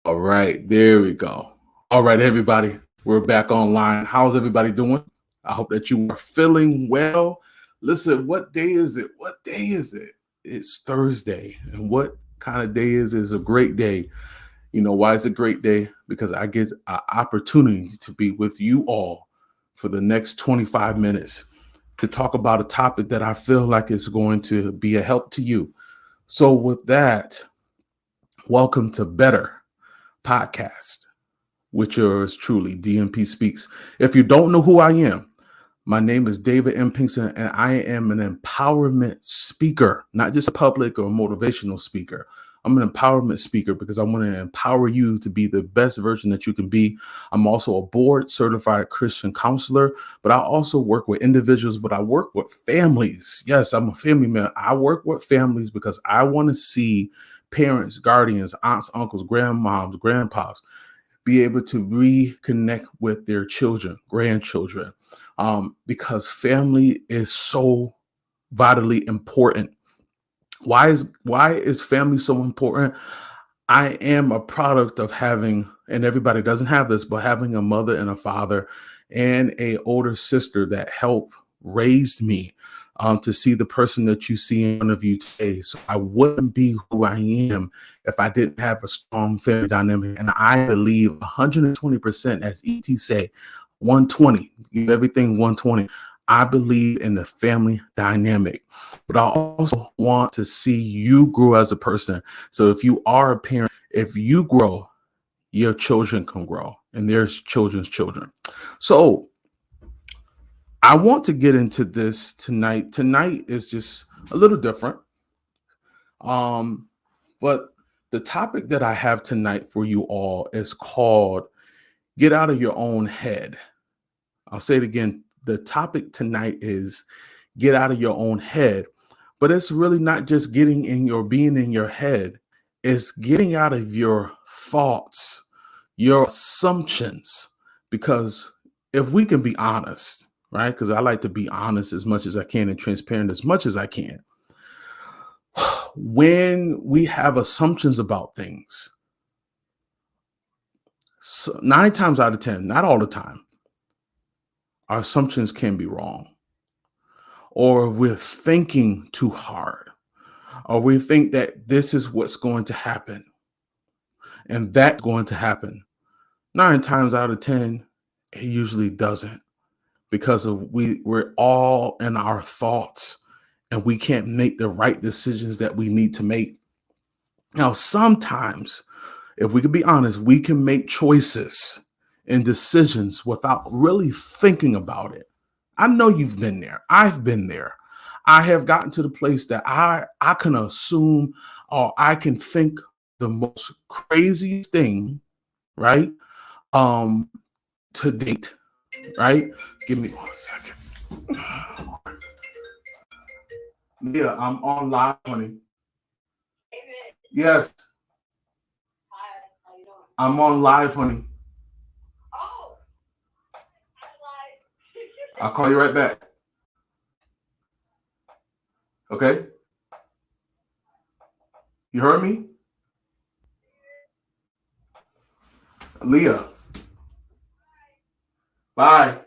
All right, there we go. All right, everybody, we're back online. How's everybody doing? I hope that you are feeling well. Listen, what day is it? What day is it? It's Thursday. And what kind of day is it? It's a great day. You know why it's a great day? Because I get an opportunity to be with you all for the next 25 minutes to talk about a topic that I feel like is going to be a help to you. So, with that, welcome to Better Podcast with yours truly, DMP Speaks. If you don't know who I am, my name is David M. Pinkston, and I am an empowerment speaker, not just a public or motivational speaker. I'm an empowerment speaker because I want to empower you to be the best version that you can be. I'm also a board certified Christian counselor, but I also work with individuals, but I work with families. Yes, I'm a family man. I work with families because I want to see parents, guardians, aunts, uncles, grandmoms, grandpas be able to reconnect with their children, grandchildren, because family is so vitally important. Why is family so important? I am a product of having, and everybody doesn't have this, but having a mother and a father and a older sister that helped raise me to see the person that you see in front of you today. So I wouldn't be who I am if I didn't have a strong family dynamic. And I believe 120%, as ET say, 120, give everything 120. I believe in the family dynamic, but I also want to see you grow as a person. So if you are a parent, if you grow, your children can grow, and there's children's children. So I want to get into this tonight. Tonight is just a little different. Um, but the topic that I have tonight for you all is called Get Out of Your Own Head. I'll say it again. The topic tonight is get out of your own head, but it's really not just getting in your being in your head, it's getting out of your thoughts, your assumptions. Because if we can be honest, right? Because I like to be honest as much as I can and transparent as much as I can. When we have assumptions about things, so 9 times out of 10, not all the time, our assumptions can be wrong, or we're thinking too hard, or we think that this is what's going to happen and that's going to happen. 9 times out of 10, it usually doesn't, because of we're all in our thoughts and we can't make the right decisions that we need to make. Now, sometimes, if we could be honest, we can make choices and decisions without really thinking about it. I know you've been there. I've been there. I have gotten to the place that I can assume or I can think the most craziest thing, right? Um, to date, right? Give me 1 second. Yeah, I'm on live, honey. Yes, I'm on live, honey. I'll call you right back. Okay? You heard me? Leah, bye.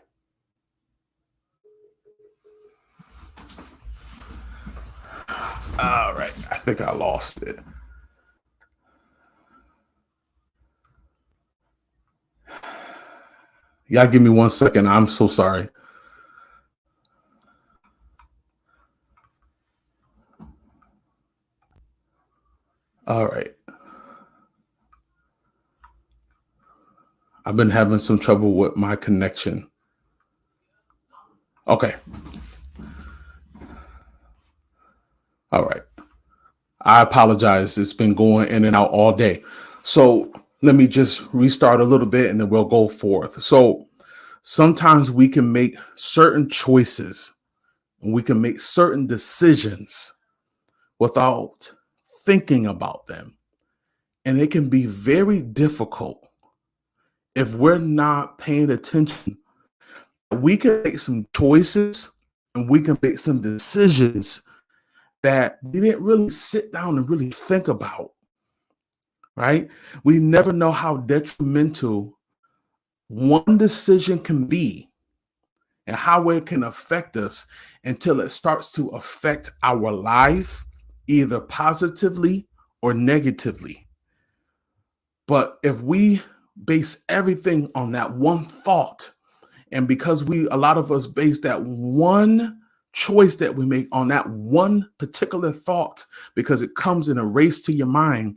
All right. I think I lost it. Y'all give me 1 second. I'm so sorry. All right. I've been having some trouble with my connection. Okay. All right. I apologize. It's been going in and out all day. So let me just restart a little bit and then we'll go forth. So sometimes we can make certain choices and we can make certain decisions without thinking about them. And it can be very difficult if we're not paying attention. We can make some choices and we can make some decisions that we didn't really sit down and really think about, right? We never know how detrimental one decision can be and how it can affect us until it starts to affect our life, either positively or negatively. But if we base everything on that one thought, and because a lot of us base that one choice that we make on that one particular thought, because it comes in a race to your mind,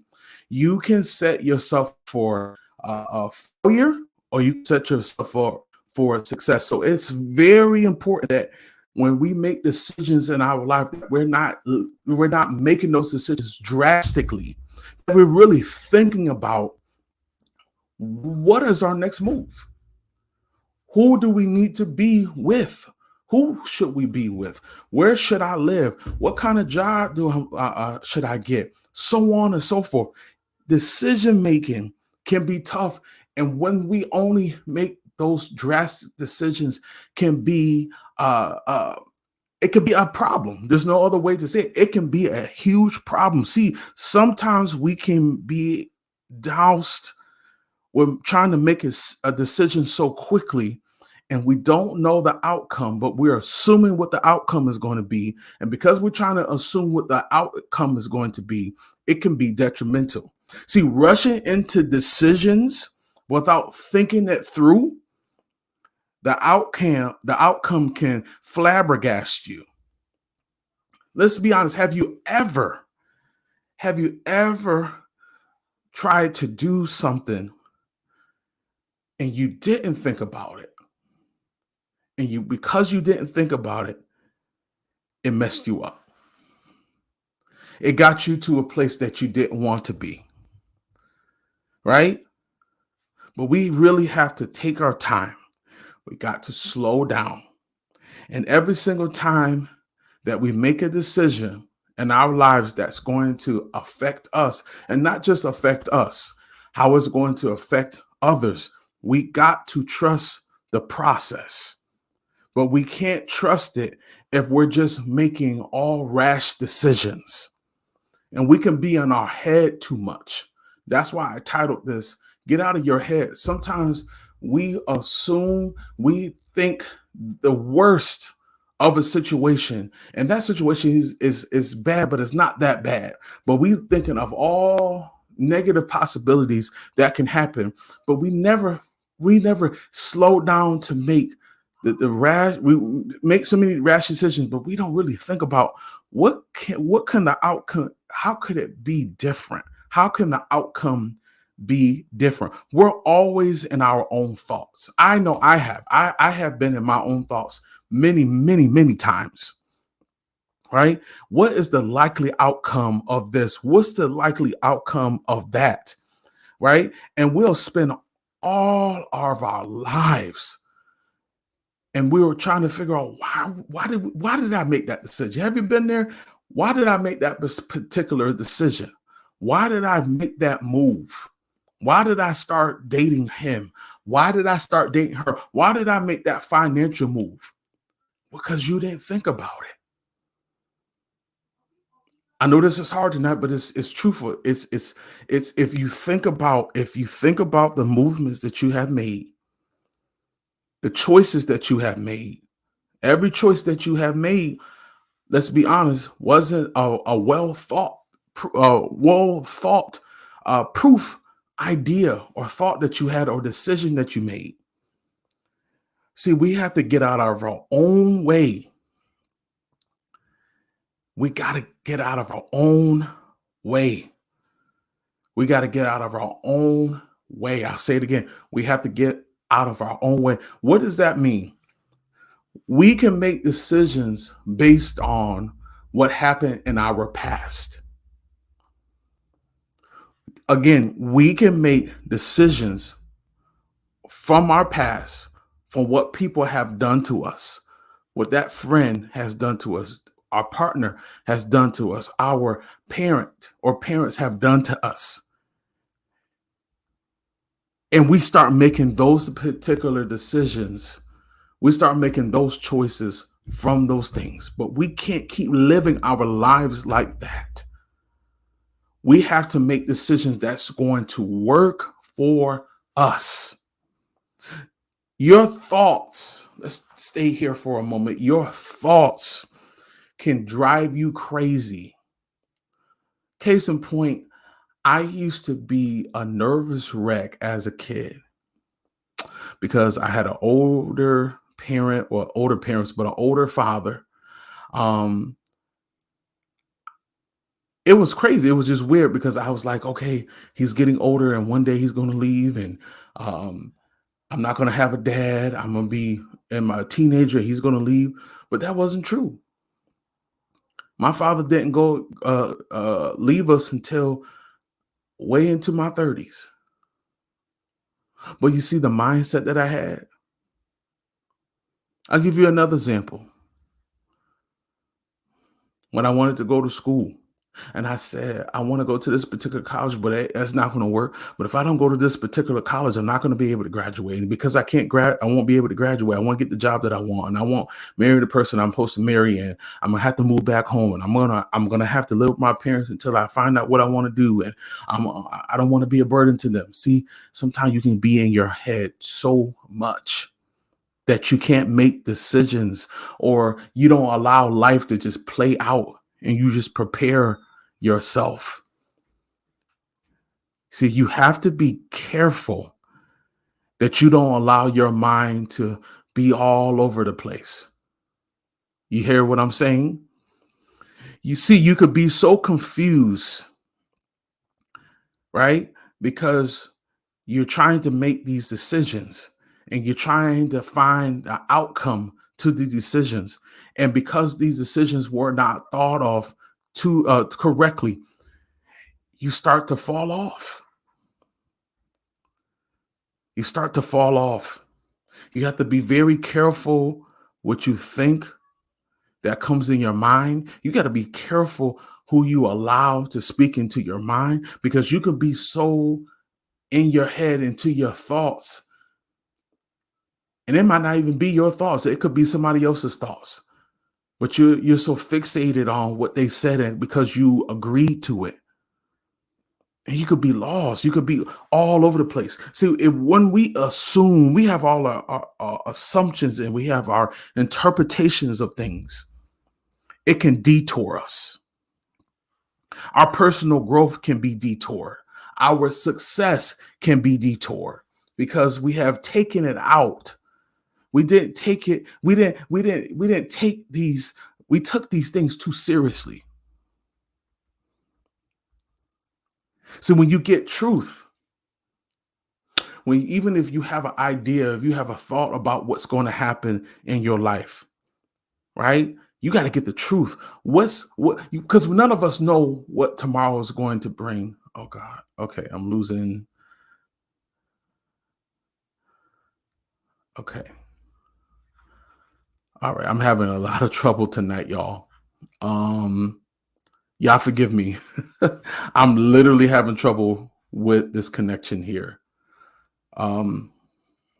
you can set yourself for a failure, or you can set yourself for success. So it's very important that when we make decisions in our life, that we're not making those decisions drastically. That we're really thinking about what is our next move. Who do we need to be with? Who should we be with? Where should I live? What kind of job should I get? So on and so forth. Decision making can be tough, and when we only make those drastic decisions, can be it can be a problem. There's no other way to say it. It can be a huge problem. See, sometimes we can be doused. We're trying to make a decision so quickly, and we don't know the outcome, but we're assuming what the outcome is going to be. And because we're trying to assume what the outcome is going to be, it can be detrimental. See, rushing into decisions without thinking it through, the outcome can flabbergast you. Let's be honest. Have you ever tried to do something and you didn't think about it? And because you didn't think about it, it messed you up. It got you to a place that you didn't want to be, right? But we really have to take our time. We got to slow down. And every single time that we make a decision in our lives that's going to affect us, and not just affect us, how it's going to affect others, we got to trust the process. But we can't trust it if we're just making all rash decisions. And we can be in our head too much. That's why I titled this, Get Out of Your Head. Sometimes we think the worst of a situation, and that situation is bad, but it's not that bad. But we thinking of all negative possibilities that can happen, but we never slow down to make the rash. We make so many rash decisions, but we don't really think about what can the outcome, how could it be different? How can the outcome be different? We're always in our own thoughts. I know I have been in my own thoughts many, many, many times. Right? What is the likely outcome of this? What's the likely outcome of that? Right? And we'll spend all of our lives, and we were trying to figure out why did I make that decision? Have you been there? Why did I make that particular decision? Why did I make that move? Why did I start dating him? Why did I start dating her? Why did I make that financial move? Because you didn't think about it. I know this is hard tonight, but it's truthful. It's if you think about the movements that you have made, the choices that you have made, every choice that you have made, let's be honest, wasn't a well thought proof idea or thought that you had or decision that you made. See, we have to get out of our own way. We got to get out of our own way. We got to get out of our own way. I'll say it again. We have to get out of our own way. What does that mean? We can make decisions based on what happened in our past. Again, we can make decisions from our past, from what people have done to us, what that friend has done to us, our partner has done to us, our parent or parents have done to us. And we start making those particular decisions. We start making those choices from those things. But we can't keep living our lives like that. We have to make decisions that's going to work for us. Your thoughts, let's stay here for a moment. Your thoughts can drive you crazy. Case in point, I used to be a nervous wreck as a kid because I had an older parent, or older parents, but an older father. Um, it was crazy. It was just weird because I was like, okay, he's getting older and one day he's going to leave, and um, I'm not going to have a dad. I'm going to be in my teenager. He's going to leave. But that wasn't true. My father didn't go leave us until way into my 30s. But you see the mindset that I had. I'll give you another example. When I wanted to go to school, and I said, I want to go to this particular college, but that's not going to work. But if I don't go to this particular college, I'm not going to be able to graduate. And because I can't I won't be able to graduate. I want to get the job that I want, and I won't marry the person I'm supposed to marry, and I'm gonna have to move back home, and I'm gonna have to live with my parents until I find out what I want to do, and I don't want to be a burden to them. See, sometimes you can be in your head so much that you can't make decisions, or you don't allow life to just play out, and you just prepare yourself. See, you have to be careful that you don't allow your mind to be all over the place. You hear what I'm saying? You see, you could be so confused, right? Because you're trying to make these decisions and you're trying to find the outcome to the decisions. And because these decisions were not thought of correctly, you start to fall off. You start to fall off. You have to be very careful what you think that comes in your mind. You got to be careful who you allow to speak into your mind, because you can be so in your head, into your thoughts. And it might not even be your thoughts. It could be somebody else's thoughts. But you're so fixated on what they said, and because you agreed to it. And you could be lost. You could be all over the place. See, when we assume, we have all our assumptions and we have our interpretations of things, it can detour us. Our personal growth can be detoured. Our success can be detoured because we have taken it out. We didn't take it. We didn't take these. We took these things too seriously. So when you get truth, even if you have an idea, if you have a thought about what's going to happen in your life, right? You got to get the truth. Because none of us know what tomorrow is going to bring. Oh God. Okay, I'm losing. Okay. All right, I'm having a lot of trouble tonight, y'all. Um, y'all forgive me. I'm literally having trouble with this connection here. Um,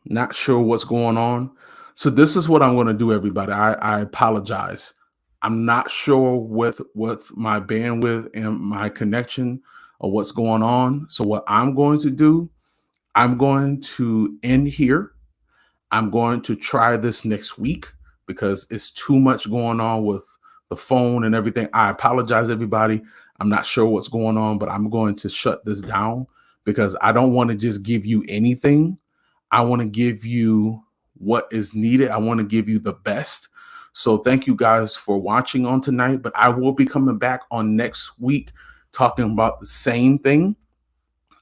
Not sure what's going on. So this is what I'm going to do, everybody. I apologize. I'm not sure with my bandwidth and my connection or what's going on. So what I'm going to do, I'm going to end here. I'm going to try this next week because it's too much going on with the phone and everything. I apologize, everybody. I'm not sure what's going on, but I'm going to shut this down because I don't want to just give you anything. I want to give you what is needed. I want to give you the best. So thank you guys for watching on tonight, but I will be coming back on next week talking about the same thing.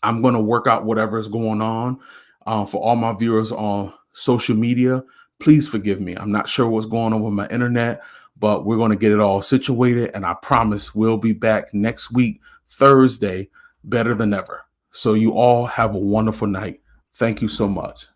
I'm going to work out whatever is going on. For all my viewers on social media, please forgive me. I'm not sure what's going on with my internet, but we're going to get it all situated. And I promise we'll be back next week, Thursday, better than ever. So you all have a wonderful night. Thank you so much.